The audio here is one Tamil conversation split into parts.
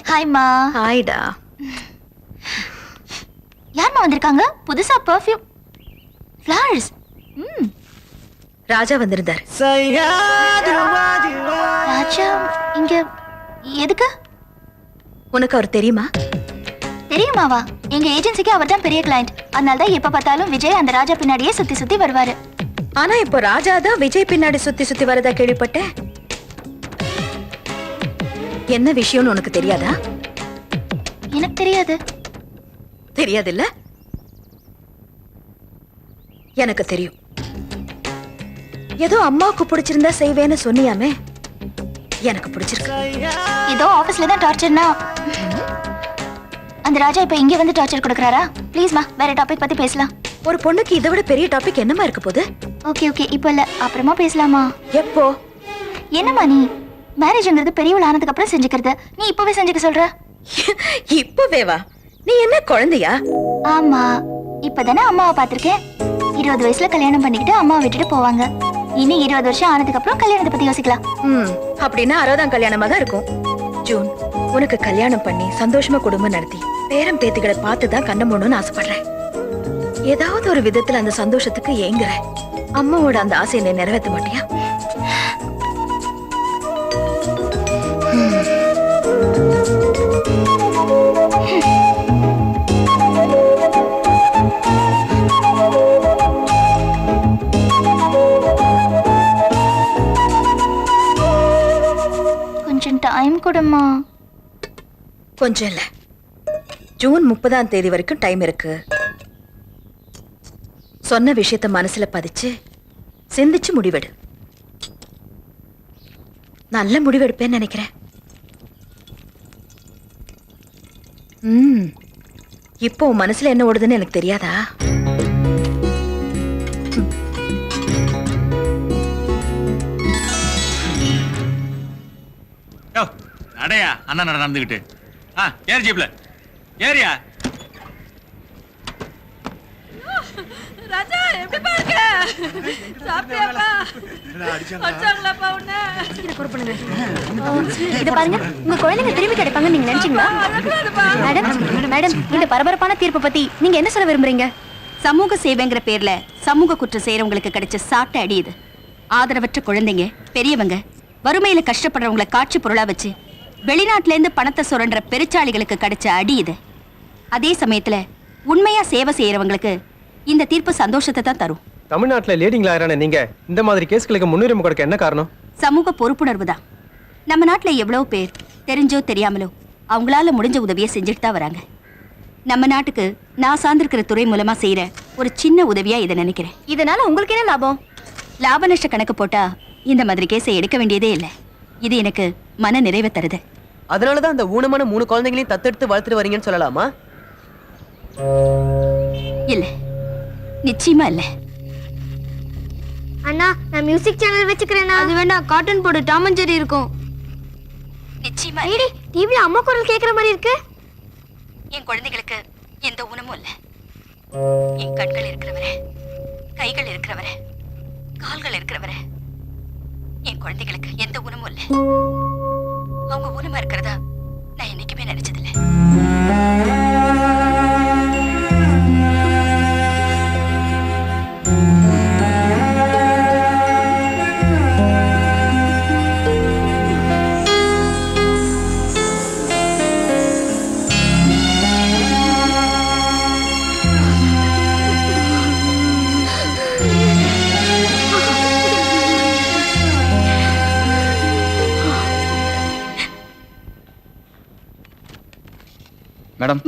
ஹாய்மா. ஹாய்டா. யார்மா வந்திருக்காங்க? புதுசா பெர்ஃப்யூம், ஃப்ளவர்ஸ். ராஜா வந்திருந்தார். ராஜா இங்க எதுக்கு? உனக்கு அவர் தெரியுமா? தெரியுமாவா? எங்க ஏஜென்சிக்கு அவர் தான் பெரிய கிளையண்ட். அதனால தான் எப்ப பார்த்தாலும் விஜய் அந்த ராஜா பின்னாடியே சுத்தி சுத்தி வருவாரு. ஆனா இப்போ ராஜா தான் விஜய் பின்னாடி சுத்தி சுத்தி வரதா கேள்விப்பட்டேன். என்ன விஷயம்னு உனக்கு தெரியாதா? எனக்கு தெரியாது. தெரியாது இல்ல? எனக்கு தெரியும். ஏதோ அம்மாவுக்கு பிடிச்சிருந்தா செய்வேன்னு சொன்னியாமே, எனக்கு பிடிச்சிருக்கு. ஏதோ ஆபீஸ்ல தான் டார்ச்சர்னா அந்த ராஜா இப்ப இங்க வந்து டார்ச்சர் கொடுக்கறாரா? ப்ளீஸ்மா வேற டாபிக் பத்தி பேசலாம். ஒரு பொண்ணுக்கு இதை விட பெரிய டாபிக் என்னமா இருக்க போகுது? ஓகே ஓகே, இப்போ இல்ல, அப்புறமா பேசலாமா? எப்போ? என்னம்மா நீ மேரேஜ்ங்கிறது பெரியவள் ஆனதுக்கு அப்புறம் செஞ்சுக்கிறது, நீ இப்பவே செஞ்சுக்க சொல்ற? இப்பவே வா? நீ என்ன குழந்தையா? ஆமா, இப்பதானே அம்மாவை பாத்திருக்கேன். 20 வயசுல கல்யாணம் பண்ணிக்கிட்டு அம்மாவை விட்டுட்டு போவாங்க. இனி 20 வருஷம் ஆனதுக்கு அப்புறம் கல்யாணத்தை பத்தி யோசிக்கலாம். அப்படின்னா 60ஆம் கல்யாணமா தான் இருக்கும். ஜூன், உனக்கு கல்யாணம் பண்ணி சந்தோஷமா குடும்பம் நடத்தி பேரம் பேத்திகளை பார்த்துதான் கண்ண மூடணும்னு ஆசைப்படுறேன். ஏதாவது ஒரு விதத்துல அந்த சந்தோஷத்துக்கு ஏங்குற. அம்மாவோட அந்த ஆசையை நீ நிறைவேற்ற மாட்டியா? கொஞ்சம் டைம் கொடுமா. கொஞ்சம் இல்ல, ஜூன் 30ஆம் தேதி வரைக்கும் டைம் இருக்கு. சொன்ன விஷயத்த மனசுல பதிச்சு சிந்திச்சு முடிவெடு. நல்ல முடிவெடுப்பேன்னு நினைக்கிறேன். இப்போ உன் மனசுல என்ன ஓடுதுன்னு எனக்கு தெரியாதா? நடையா அண்ணா நடந்துகிட்டு ஏறி ஜீப்ல ஏரியா. ராஜா எப்படி பாருங்க? சாப்பிட்டியாப்பா? அடிச்சாங்களாப்பா உன்னை? இத பாருங்க, உங்க குழந்தைங்க திரும்பி கிடைப்பாங்க நீங்க நினைச்சீங்களா? மேடம், இந்த பரபரப்பான தீர்ப்பு பத்தி நீங்க என்ன சொல்ல விரும்புறீங்க? சமூக சேவைங்கிற பேர்ல சமூக குற்றம் செய்யறவங்களுக்கு கிடைச்ச சாட்டை அடி இது. ஆதரவற்ற குழந்தைங்க, பெரியவங்க, வறுமையில கஷ்டப்படுறவங்களை காட்சி பொருளா வச்சு வெளிநாட்டுல இருந்து பணத்தை சுரண்ட பெருச்சாளிகளுக்கு கிடைச்ச அடி இது. அதே சமயத்துல உண்மையா சேவை செய்யறவங்களுக்கு இந்த தீர்ப்பு சந்தோஷத்தை தான் தரும். தமிழ்நாட்டுல லீடிங் லாயரான நீங்க இந்த மாதிரி கேஸ்களுக்கு முன்னுரிமை கொடுக்க என்ன காரணம்? சமூக பொறுப்புணர்வு தான். நம்ம நாட்டுல எவ்வளவு பேர் தெரிஞ்சோ தெரியாமலோ அவங்களால முடிஞ்ச உதவியை செஞ்சுட்டு தான் வராங்க. நம்ம நாட்டுக்கு நான் சார்ந்திருக்கிற துறை மூலமா செய்யற ஒரு சின்ன உதவியா இதை நினைக்கிறேன். இதனால உங்களுக்கு என்ன லாபம்? லாப நஷ்ட கணக்கு போட்டா இந்த மாதிரி கேஸை எடுக்க வேண்டியதே இல்லை. இது எனக்கு மன நிறைவை தருது. அதனாலதான் அந்த ஊனமான 3 குழந்தைகளையும் தத்தெடுத்து வளர்த்துட்டு வரீங்கன்னு சொல்லலாமா? இல்ல, நிச்சயமா இல்ல. அண்ணா, நான் மியூசிக் சேனல் வச்சுக்கிறேன். அது வேண்டாம், கார்ட்டூன் போடு, டாம் அண்ட் ஜெர்ரி இருக்கும். நிச்சயமா ஏடி, டிவில அம்மா குரல் கேக்குற மாதிரி இருக்கு. என் குழந்தைகளுக்கு எந்த ஊனமும் இல்ல. என் கண்கள் இருக்கிறவரை, கைகள் இருக்கிறவரை, கால்கள் இருக்கிறவரை, என் குழந்தைகளுக்கு எந்த ஊனமும் இல்ல. அவங்க ஊனமா இருக்கிறதா நான் என்னைக்குமே நினைச்சதில்லை. மேடம்,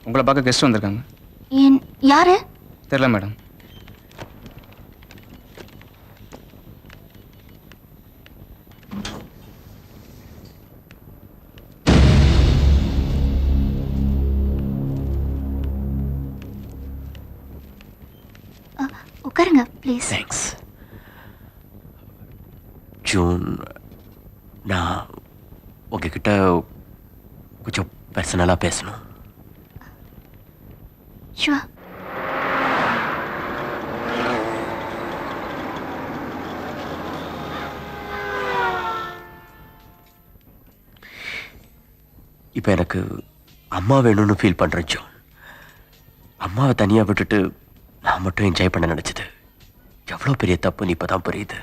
உங்களை பார்க்க கெஸ்ட் வந்திருக்காங்க. யாரு? தெரியல மேடம். உட்காருங்க ப்ளீஸ். தேங்க்ஸ். ஜூன், நான் உங்ககிட்ட கொஞ்சம் பர்சனலா பேசணும். ஷுவர். இப்போ எனக்கு அம்மா வேணும்னு ஃபீல் பண்ணுறேன் ஜோன். அம்மாவை தனியாக விட்டுட்டு நான் மட்டும் என்ஜாய் பண்ண நினச்சது எவ்வளோ பெரிய தப்புன்னு இப்போ தான் புரியுது.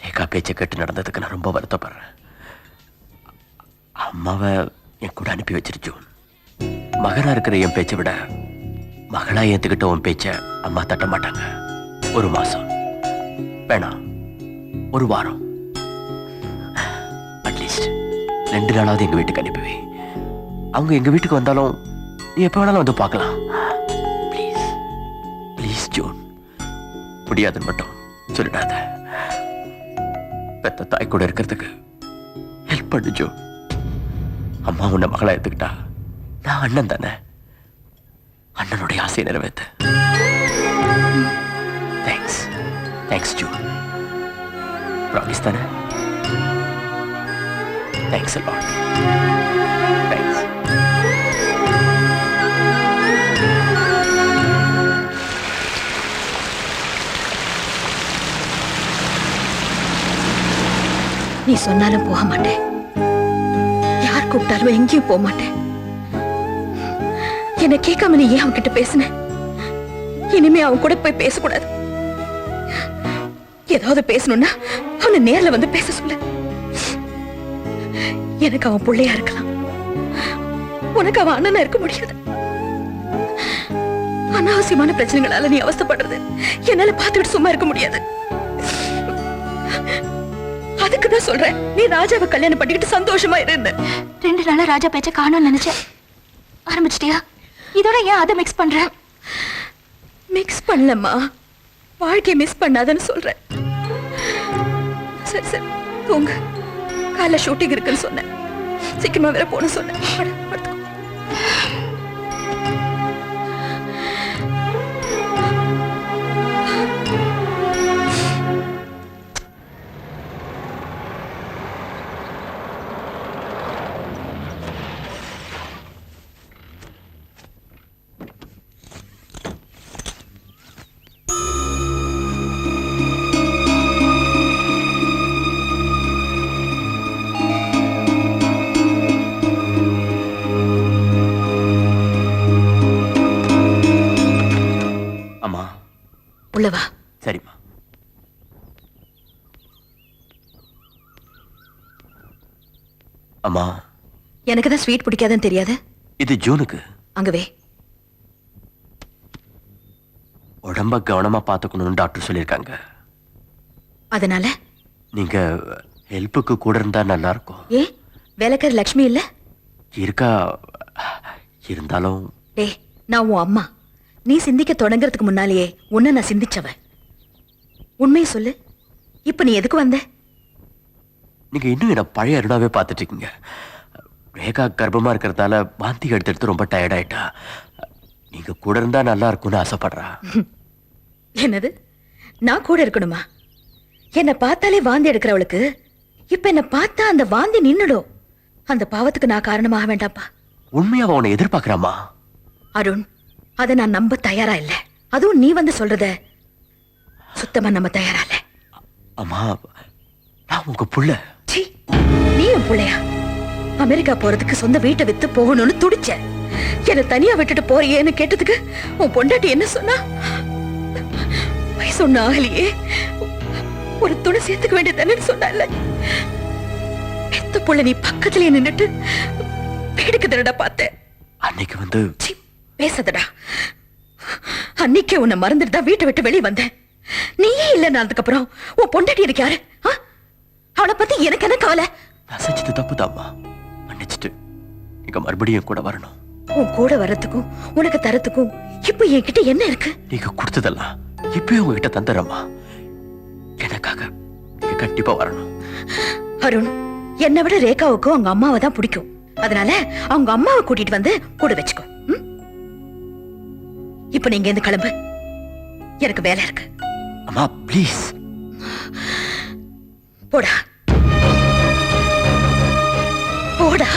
ரேகா பேச்சை கேட்டு நடந்ததுக்கு நான் ரொம்ப வருத்தப்படுறேன். அம்மாவை என் கூட அனுப்பி வச்சிரு ஜோன். மகனாக இருக்கிற என் பேச்சை விட மகளாக ஏற்றுக்கிட்ட உன் பேச்சை அம்மா தட்ட மாட்டாங்க. 1 மாதம் வேணாம், 1 வாரம், அட்லீஸ்ட் 2 நாளாவது எங்கள் வீட்டுக்கு அனுப்புவே. அவங்க எங்கள் வீட்டுக்கு வந்தாலும் நீ எப்போ வேணாலும் வந்து பார்க்கலாம். ப்ளீஸ் ப்ளீஸ் ஜோன், முடியாதுன்னு மட்டும் சொல்லிடாத. பெத்த தாய் கூட இருக்கிறதுக்கு ஹெல்ப் பண்ணு ஜோன். அம்மா உன்னை மகளா எடுத்துக்கிட்டா நான் அண்ணன் தானே. அண்ணனுடைய ஆசையை நிறைவேற்ற. Thanks thanks John. ப்ராமிஸ் தானே? Thanks a lot. தேங்க்ஸ். நீ சொன்னாலும் போக மாட்டேன். யார் கூப்பிட்டாலும் எங்கேயும் போக மாட்டேன். என்ன கேட்காம நீ ஏன் அவன்கிட்ட பேசுன? இனிமே அவன் கூட போய் பேசக்கூடாது. ஏதாவது பேசணும்னா அவனை நேர்ல வந்து பேச சொல்லு. எனக்கு அவன் பிள்ளையா இருக்கலாம், உனக்கு அவன் அண்ணனா இருக்க முடியாது. அனாவசியமான பிரச்சனைகளால நீ அவஸ்தைப்படுறது என்னால பார்த்துக்கிட்டு சும்மா இருக்க முடியாது. அதுக்குதான் சொல்றேன், நீ ராஜாவை கல்யாணம் பண்ணிக்கிட்டு சந்தோஷமா இருந்த. 2 நாளா ராஜா பேச்ச காணோம்னு நினைச்சேன். ஆரம்பிச்சிட்டியா? இதோட ஏன் அதை மிக்ஸ் பண்ற? மிக்ஸ் பண்ணலம்மா, வாழ்க்கையை மிஸ் பண்ணாதன்னு சொல்றேன். சரி சரி தூங்க. காலைல ஷூட்டிங் இருக்குன்னு சொன்னேன், சீக்கிரமா வேற போன சொன்னேன். படுத்துக்கோ. உள்ளவா? சரிம்மா. அம்மா, எனக்கு தான் ஸ்வீட் பிடிக்காதுன்னு தெரியாது. இது ஜூனுக்கு. அங்கவே உடம்ப கவனமா பாத்துக்கணும்னு டாக்டர் சொல்லியிருக்காங்க. அதனால நீங்க ஹெல்ப்புக்கு கூட இருந்தா நல்லா இருக்கும். ஏ வேலைக்கார லட்சுமி இல்ல? இருக்கா, இருந்தாலும். டே, நான் உன் அம்மா. நீ சிந்திக்க தொடங்குறதுக்கு முன்னாலேயே உன்னை நான் சிந்திச்சவ. உண்மையை சொல்லு, இப்ப நீ எதுக்கு வந்த? நீங்க இன்னும் என்ன பழைய அருணாவே பார்த்துட்டு இருக்கீங்க. ரேகா கர்ப்பமா இருக்கிறதால வாந்தி எடுத்து ரொம்ப டயர்ட் ஆயிட்டா. நீங்க கூட இருந்தா நல்லா இருக்கும்னு ஆசைப்படுறா. என்னது, நான் கூட இருக்கணுமா? என்னை பார்த்தாலே வாந்தி எடுக்கிறவளுக்கு இப்ப என்ன பார்த்தா அந்த வாந்தி நின்னுடும். அந்த பாவத்துக்கு நான் காரணமாக வேண்டாம்ப்பா. உண்மையா அவனை எதிர்பார்க்கிறாமா? அருண், அதை நான் நம்ப தயாரா இல்ல. அதுவும் நீ வந்து சொல்றத சுத்தமா நம்ம தயாரா இல்ல. அம்மா, நான் உங்க புள்ள. சீ, நீ என் புள்ளையா? அமெரிக்கா போறதுக்கு சொந்த வீட்டை வித்து போகணும்னு துடிச்ச. என்ன தனியா விட்டுட்டு போறியேன்னு கேட்டதுக்கு உன் பொண்டாட்டி என்ன சொன்னா? வயசு ஒண்ணு ஆகலையே, ஒரு துணை சேர்த்துக்க வேண்டியதானு சொன்னால. பெத்த புள்ள நீ பக்கத்துல நின்னுட்டு வேடிக்கை தரடா பார்த்தேன். அன்னைக்கு வந்து பேசாதடா. அன்னைக்கே உன்னை மறந்துட்டு தான் வீட்டை விட்டு வெளியே வந்தேன். நீயே இல்லைன்னு அதுக்கப்புறம் உன் பொண்டாட்டி எனக்கு யாரு? அவளை பத்தி எனக்கு என்ன கவலை? நான் செஞ்சது தப்புதாம்மா, மன்னிச்சுட்டு நீங்க மறுபடியும் கூட வரணும். உன் கூட வர்றதுக்கும் உனக்கு தரத்துக்கும் இப்ப என்கிட்ட என்ன இருக்கு? நீங்க கொடுத்ததெல்லாம் இப்பயும் உங்ககிட்ட தந்துடுறம்மா. எனக்காக நீங்க கண்டிப்பா வரணும். அருண், என்னை விட ரேகாவுக்கும் அவங்க அம்மாவை தான் பிடிக்கும். அதனால அவங்க அம்மாவை கூட்டிட்டு வந்து கூட வச்சுக்கோ. இப்ப நீங்க இருந்து கிளம்பு, எனக்கு வேலை இருக்கு. அம்மா ப்ளீஸ். போடா போடா.